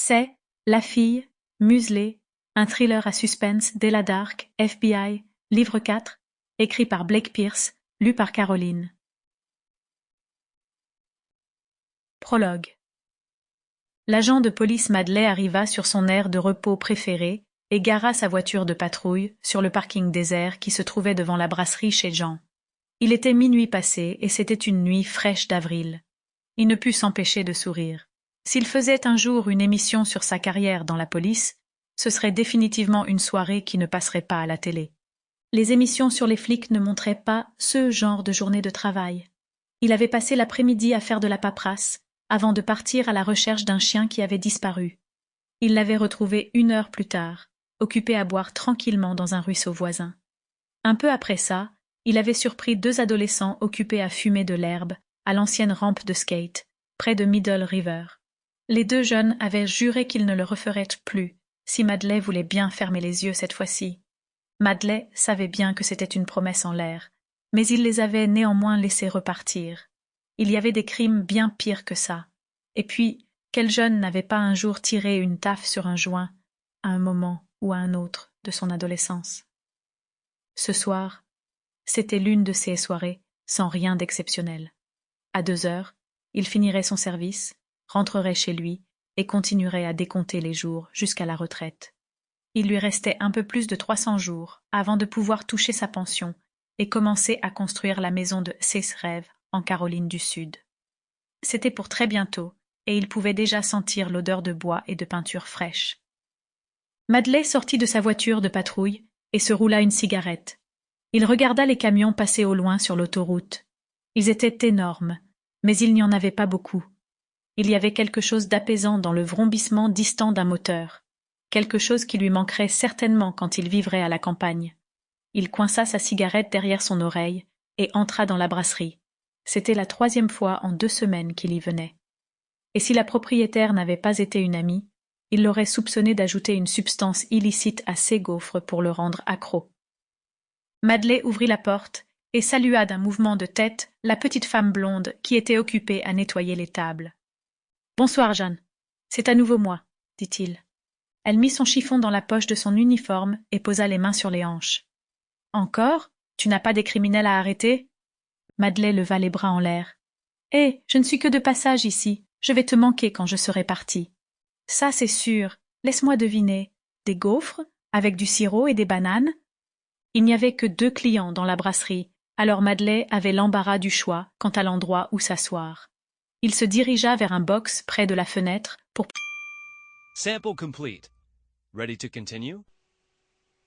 C'est La fille, muselée, un thriller à suspense d'Ella Dark, FBI, livre 4, écrit par Blake Pierce, lu par Caroline. Prologue. L'agent de police Madley arriva sur son aire de repos préféré et gara sa voiture de patrouille sur le parking désert qui se trouvait devant la brasserie chez Jean. Il était minuit passé et c'était une nuit fraîche d'avril. Il ne put s'empêcher de sourire. S'il faisait un jour une émission sur sa carrière dans la police, ce serait définitivement une soirée qui ne passerait pas à la télé. Les émissions sur les flics ne montraient pas ce genre de journée de travail. Il avait passé l'après-midi à faire de la paperasse, avant de partir à la recherche d'un chien qui avait disparu. Il l'avait retrouvé 1 heure plus tard, occupé à boire tranquillement dans un ruisseau voisin. Un peu après ça, il avait surpris 2 adolescents occupés à fumer de l'herbe à l'ancienne rampe de skate, près de Middle River. Les 2 jeunes avaient juré qu'ils ne le referaient plus, si Madley voulait bien fermer les yeux cette fois-ci. Madley savait bien que c'était une promesse en l'air, mais il les avait néanmoins laissés repartir. Il y avait des crimes bien pires que ça. Et puis, quel jeune n'avait pas un jour tiré une taffe sur un joint, à un moment ou à un autre de son adolescence? Ce soir, c'était l'une de ces soirées sans rien d'exceptionnel. À 2 heures, il finirait son service, rentrerait chez lui et continuerait à décompter les jours jusqu'à la retraite. Il lui restait un peu plus de 300 jours avant de pouvoir toucher sa pension et commencer à construire la maison de ses rêves en Caroline du Sud. C'était pour très bientôt, et il pouvait déjà sentir l'odeur de bois et de peinture fraîche. Madley sortit de sa voiture de patrouille et se roula une cigarette. Il regarda les camions passer au loin sur l'autoroute. Ils étaient énormes, mais il n'y en avait pas beaucoup. Il y avait quelque chose d'apaisant dans le vrombissement distant d'un moteur, quelque chose qui lui manquerait certainement quand il vivrait à la campagne. Il coinça sa cigarette derrière son oreille et entra dans la brasserie. C'était la 3e fois en 2 semaines qu'il y venait. Et si la propriétaire n'avait pas été une amie, il l'aurait soupçonné d'ajouter une substance illicite à ses gaufres pour le rendre accro. Madley ouvrit la porte et salua d'un mouvement de tête la petite femme blonde qui était occupée à nettoyer les tables. « Bonsoir, Jeanne. C'est à nouveau moi, » dit-il. Elle mit son chiffon dans la poche de son uniforme et posa les mains sur les hanches. « Encore? Tu n'as pas des criminels à arrêter ?» Madley leva les bras en l'air. « Hé, je ne suis que de passage ici. Je vais te manquer quand je serai partie. »« Ça, c'est sûr. Laisse-moi deviner. Des gaufres, avec du sirop et des bananes ?» Il n'y avait que 2 clients dans la brasserie, alors Madley avait l'embarras du choix quant à l'endroit où s'asseoir. Il se dirigea vers un box près de la fenêtre pour... Sample complete. Ready to continue?